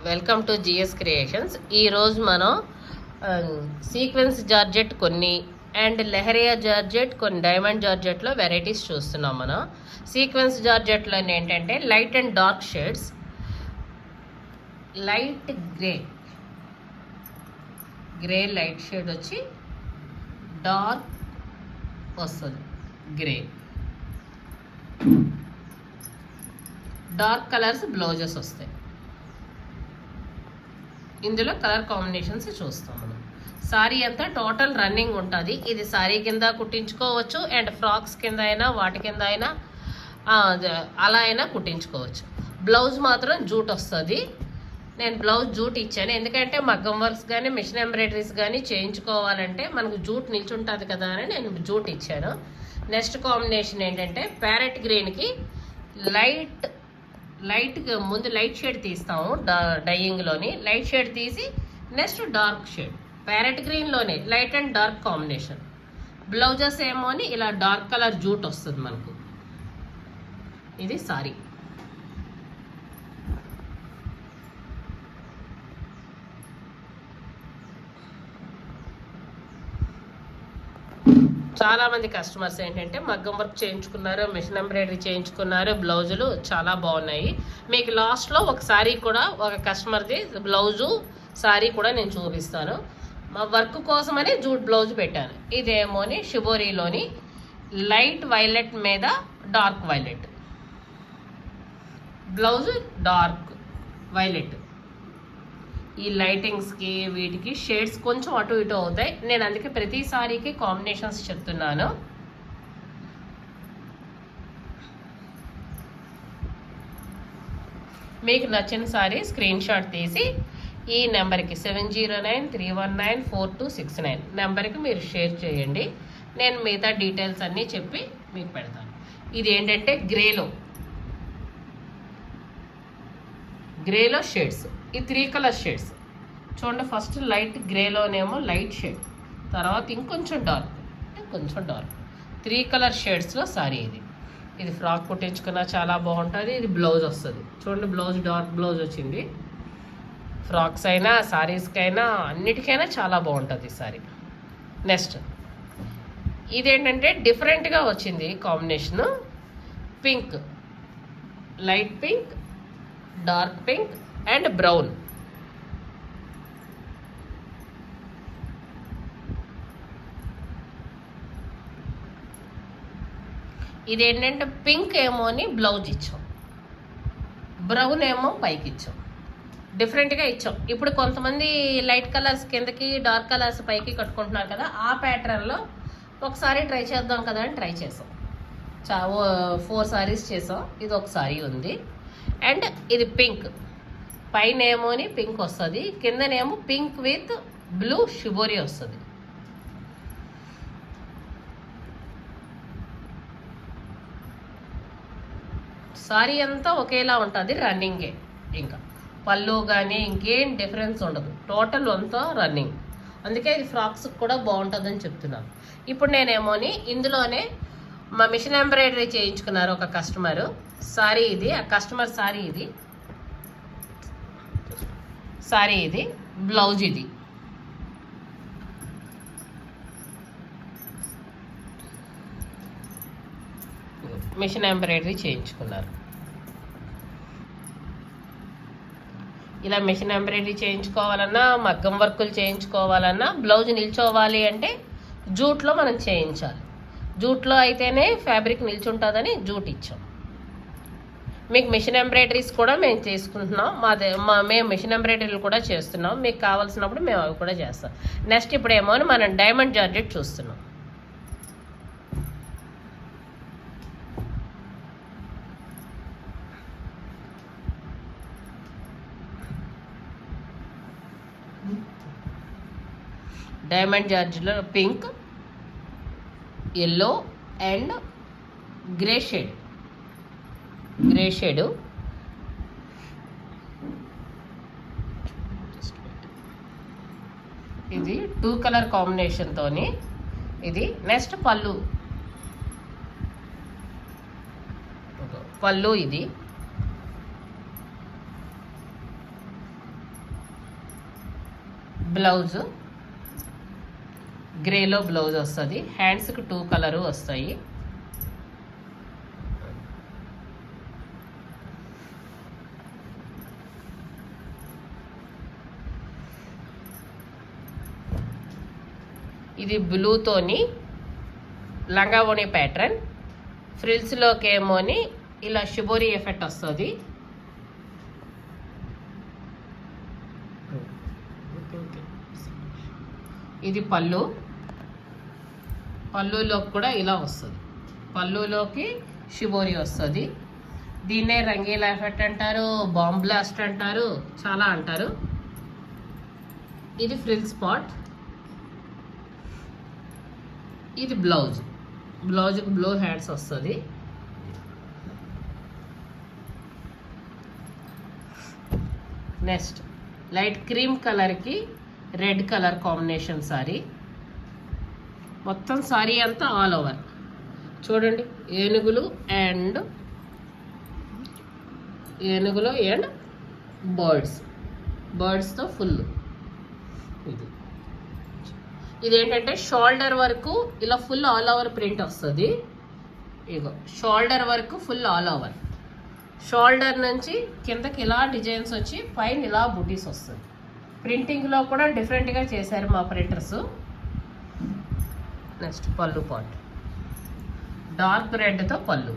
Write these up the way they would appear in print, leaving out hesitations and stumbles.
Welcome to GS Creations. ఈరోజు మనం sequence georgette కొన్ని అండ్ లెహరియా జార్జెట్ కొన్ని డైమండ్ జార్జెట్లో వెరైటీస్ చూస్తున్నాం. మనం సీక్వెన్స్ జార్జెట్లో ఏంటంటే light and dark shades. Light grey light shade వచ్చి డార్క్ వస్తుంది గ్రే. డార్క్ కలర్స్ బ్లౌజెస్ వస్తాయి. ఇందులో కలర్ కాంబినేషన్స్ చూస్తాం మనం. సారీ అంతా టోటల్ రన్నింగ్ ఉంటుంది. ఇది సారీ కింద కుట్టించుకోవచ్చు అండ్ ఫ్రాక్స్ కింద అయినా వాటి కింద అయినా అలా అయినా కుట్టించుకోవచ్చు. బ్లౌజ్ మాత్రం జూట్ వస్తుంది. నేను బ్లౌజ్ జూట్ ఇచ్చాను ఎందుకంటే మగ్గం వర్క్స్ కానీ మిషన్ ఎంబ్రాయిడరీస్ కానీ చేయించుకోవాలంటే మనకు జూట్ నిల్చుంటుంది కదా అని నేను జూట్ ఇచ్చాను. నెక్స్ట్ కాంబినేషన్ ఏంటంటే ప్యారెట్ గ్రీన్కి లైట్ ముందు లైట్ షేడ్ తీస్తాము డైయింగ్లోని. లైట్ షేడ్ తీసి నెక్స్ట్ డార్క్ షేడ్ ప్యారెట్ గ్రీన్లోనే light and dark combination. Blouses ఏమో అని ఇలా డార్క్ కలర్ జూట్ వస్తుంది మనకు. ఇది సారీ. చాలామంది కస్టమర్స్ ఏంటంటే మగ్గం వర్క్ చేయించుకున్నారు, మిషన్ ఎంబ్రాయిడరీ చేయించుకున్నారు, బ్లౌజులు చాలా బాగున్నాయి. మీకు లాస్ట్లో ఒక సారీ కూడా ఒక కస్టమర్ది బ్లౌజు సారీ కూడా నేను చూపిస్తాను. మా వర్క్ కోసమని జూట్ బ్లౌజ్ పెట్టాను. ఇదేమోని షిబోరీలోని లైట్ వైలెట్ మీద dark violet blouse, dark violet. ఈ లైటింగ్స్కి వీటికి షేడ్స్ కొంచెం అటు ఇటు అవుతాయి. నేను అందుకే ప్రతి సారీకి కాంబినేషన్స్ చెప్తున్నాను. మీకు నచ్చిన సారీ స్క్రీన్ షాట్ తీసి ఈ నెంబర్కి 7093194269 నెంబర్కి మీరు షేర్ చేయండి. నేను మిగతా డీటెయిల్స్ అన్నీ చెప్పి మీకు పెడతాను. ఇది ఏంటంటే గ్రేలో షేడ్స్. ఈ 3 కలర్ షేడ్స్ చూడండి. ఫస్ట్ లైట్ గ్రేలోనేమో లైట్ షేడ్, తర్వాత ఇంకొంచెం డార్క్, 3 కలర్ షేడ్స్లో సారీ. ఇది ఫ్రాక్ కుట్టించుకున్నా చాలా బాగుంటుంది. ఇది బ్లౌజ్ వస్తుంది చూడండి. బ్లౌజ్ డార్క్ బ్లౌజ్ వచ్చింది. ఫ్రాక్స్ అయినా సారీస్కైనా అన్నిటికైనా చాలా బాగుంటుంది ఈ సారీ. నెక్స్ట్ ఇదేంటంటే డిఫరెంట్గా వచ్చింది combination. Pink, light pink, dark pink and brown. ఇదేంటంటే పింక్ ఏమో అని బ్లౌజ్ ఇచ్చాం, బ్రౌన్ ఏమో పైకి ఇచ్చాం. డిఫరెంట్గా ఇచ్చాం. ఇప్పుడు కొంతమంది లైట్ కలర్స్ కిందకి డార్క్ కలర్స్ పైకి కట్టుకుంటున్నారు కదా, ఆ ప్యాటర్న్లో ఒకసారి ట్రై చేద్దాం కదా అని ట్రై చేసాం. 4 సారీస్ చేసాం. ఇది ఒక సారీ ఉంది. అండ్ ఇది పింక్, పైన ఏమోని పింక్ వస్తుంది, కిందనేమో పింక్ విత్ బ్లూ షిబోరి వస్తుంది. సారీ అంతా ఒకేలా ఉంటుంది, రన్నింగే. ఇంకా పళ్ళు కానీ ఇంకేం డిఫరెన్స్ ఉండదు, టోటల్ అంతా రన్నింగ్. అందుకే ఇది ఫ్రాక్స్కి కూడా బాగుంటుందని చెప్తున్నాను. ఇప్పుడు నేనేమోని ఇందులోనే మా మిషన్ ఎంబ్రాయిడరీ చేయించుకున్నారు ఒక కస్టమరు. సారీ ఇది, ఆ కస్టమర్ సారీ ఇది బ్లౌజ్. ఇది మిషన్ ఎంబ్రాయిడరీ చేయించుకున్నారు. ఇలా మిషన్ ఎంబ్రాయిడరీ చేయించుకోవాలన్నా మగ్గం వర్కులు చేయించుకోవాలన్నా బ్లౌజ్ నిల్చోవాలి అంటే జూట్లో మనం చేయించాలి. జూట్లో అయితేనే ఫ్యాబ్రిక్ నిల్చుంటుందని జూట్ ఇచ్చాం. మీకు మిషన్ ఎంబ్రాయిడరీస్ కూడా మేము తీసుకుంటున్నాం. మేము మిషన్ ఎంబ్రాయిడరీలు కూడా చేస్తున్నాం. మీకు కావాల్సినప్పుడు మేము అవి కూడా చేస్తాం. నెక్స్ట్ ఇప్పుడు ఏమో మనం డైమండ్ జార్జెట్ చూస్తున్నాం. డైమండ్ జార్జెట్లో pink, yellow and grey shade. ఇది 2 కలర్ కాంబినేషన్తోని ఇది. నెక్స్ట్ పళ్ళు ఇది బ్లౌజ్ గ్రేలో బ్లౌజ్ వస్తుంది. హ్యాండ్స్కి 2 కలరు వస్తాయి. ఇది బ్లూతోని లంగా ఓణి ప్యాటర్న్. ఫ్రిల్స్లోకి ఏమోని ఇలా షిబోరి ఎఫెక్ట్ వస్తుంది. ఇది పళ్ళు. పళ్ళులోకి కూడా ఇలా వస్తుంది. పళ్ళులోకి షిబోరి వస్తుంది. దీన్నే రంగీలా ఎఫెక్ట్ అంటారు, బాంబ్ బ్లాస్ట్ అంటారు, చాలా అంటారు. ఇది ఫ్రిల్ స్పాట్. ఇది బ్లౌజ్. బ్లౌజ్కి బ్లూ హ్యాండ్స్ వస్తుంది. నెక్స్ట్ లైట్ క్రీమ్ కలర్కి రెడ్ కలర్ కాంబినేషన్ సారీ. మొత్తం సారీ అంతా ఆల్ ఓవర్ చూడండి. ఏనుగులు అండ్ బర్డ్స్తో ఫుల్. ఇదేంటంటే షోల్డర్ వరకు ఇలా ఫుల్ ఆల్ ఓవర్ ప్రింట్ వస్తుంది. ఇగో షోల్డర్ వరకు ఫుల్ ఆల్ ఓవర్. షోల్డర్ నుంచి కిందకి ఇలా డిజైన్స్ వచ్చి పైన ఇలా బుటీస్ వస్తుంది. ప్రింటింగ్లో కూడా డిఫరెంట్గా చేశారు మా ప్రింటర్స్. నెక్స్ట్ పళ్ళు పార్ట్ డార్క్ రెడ్తో పళ్ళు.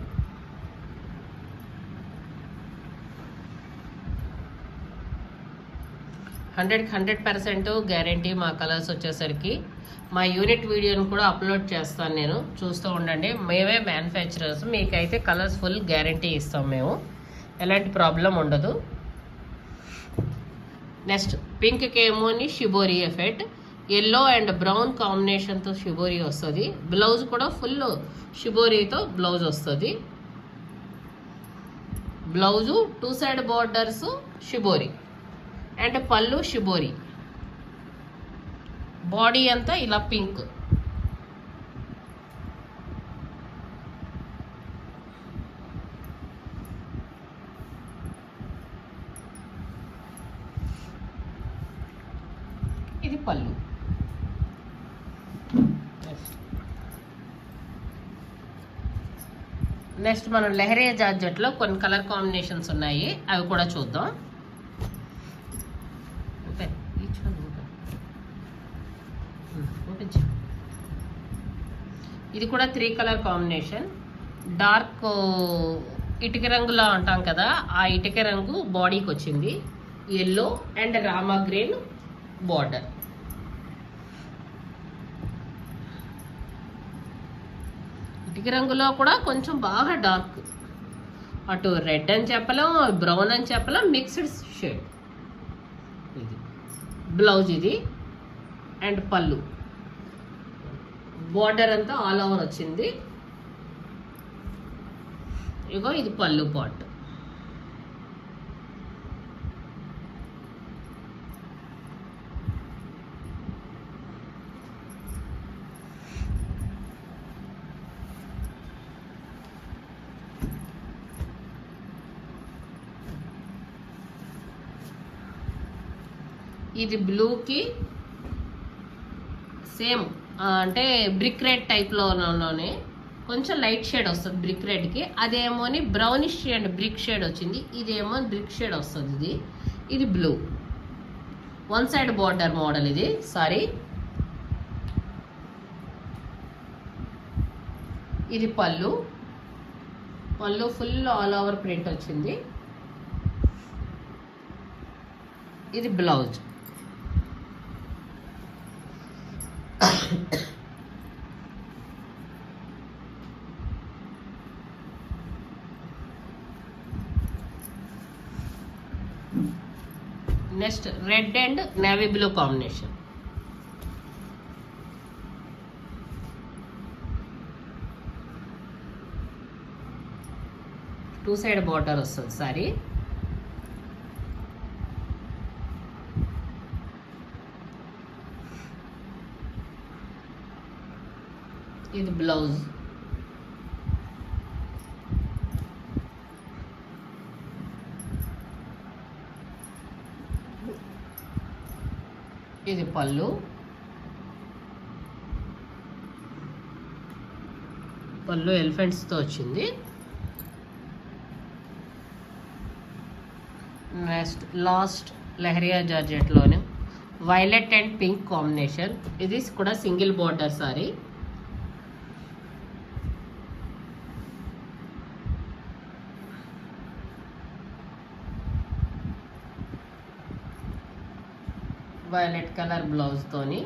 హండ్రెడ్కి 100% గ్యారంటీ మా కలర్స్ వచ్చేసరికి. మా యూనిట్ వీడియోని కూడా అప్లోడ్ చేస్తాను నేను, చూస్తూ ఉండండి. మేమే మ్యానుఫ్యాక్చరర్స్, మీకైతే కలర్స్ ఫుల్ గ్యారంటీ ఇస్తాం మేము, ఎలాంటి ప్రాబ్లం ఉండదు. నెక్స్ట్ పింక్కి ఏమోని shibori effect. Yellow and brown కాంబినేషన్తో షిబోరి వస్తుంది. బ్లౌజ్ కూడా ఫుల్ షిబోరితో బ్లౌజ్ వస్తుంది. Blouse 2 side borders shibori and pallu shibori. Body అంతా ఇలా పింక్. ఇది పళ్ళు. నెక్స్ట్ మనం లెహరియా జార్జెట్లో కొన్ని కలర్ కాంబినేషన్స్ ఉన్నాయి, అవి కూడా చూద్దాం. ఇది కూడా 3 కలర్ కాంబినేషన్. డార్క్ ఇటుక రంగులా అంటాం కదా, ఆ ఇటుక రంగు బాడీకి వచ్చింది. Yellow and Rama green border. ఇటుక రంగులో కూడా కొంచెం బాగా డార్క్, అటు రెడ్ అని చెప్పలేం, బ్రౌన్ అని చెప్పలేం, మిక్స్డ్ షేడ్. ఇది బ్లౌజ్, ఇది అండ్ పళ్ళు. బార్డర్ అంతా ఆల్ ఓవర్ వచ్చింది. ఇగో ఇది పళ్ళు పార్ట్. ఇది బ్లూకి సేమ్ అంటే బ్రిక్ రెడ్ టైప్లోనే కొంచెం లైట్ షేడ్ వస్తుంది బ్రిక్ రెడ్కి. అదేమోని బ్రౌనిష్ అండ్ బ్రిక్ షేడ్ వచ్చింది. ఇదేమో బ్రిక్ షేడ్ వస్తుంది. ఇది బ్లూ 1 సైడ్ బార్డర్ మోడల్. ఇది సారీ. ఇది pallu. Pallu full all over print వచ్చింది. ఇది blouse. Next red and navy blue combination. Two side border వస్తుంది సారీ. ఇది బ్లౌజ్. ఇది పళ్ళు, పళ్ళు ఎలిఫెంట్స్తో వచ్చింది. నెక్స్ట్ లాస్ట్ లెహరియా జార్జెట్లోనే వైలెట్ అండ్ పింక్ కాంబినేషన్. ఇది కూడా single border sari. Violet colour బ్లౌజ్తోని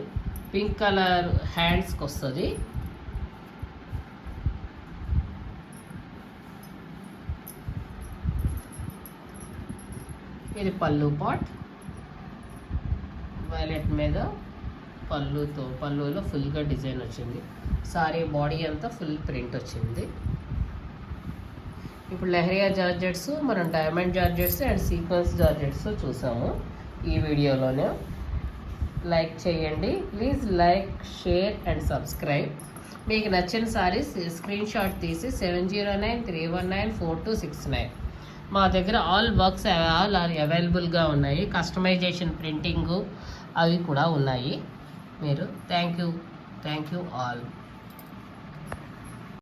pink colour హ్యాండ్స్కి వస్తుంది. ఇది పళ్ళు పాట్, వైలెట్ మీద పళ్ళులో ఫుల్గా డిజైన్ వచ్చింది. సారీ బాడీ అంతా ఫుల్ ప్రింట్ వచ్చింది. ఇప్పుడు లెహరియా జార్జెట్స్, మనం diamond georgettes and sequence georgettes చూసాము ఈ వీడియోలోనే. లైక్ చేయండి please, like, share and subscribe. మీకు నచ్చిన సారీస్ స్క్రీన్ షాట్ తీసి 7093194269 మా దగ్గర ఆల్ వర్క్స్ ఆల్ అవైలబుల్గా ఉన్నాయి. కస్టమైజేషన్ ప్రింటింగు అవి కూడా ఉన్నాయి. మీరు థ్యాంక్ యూ ఆల్.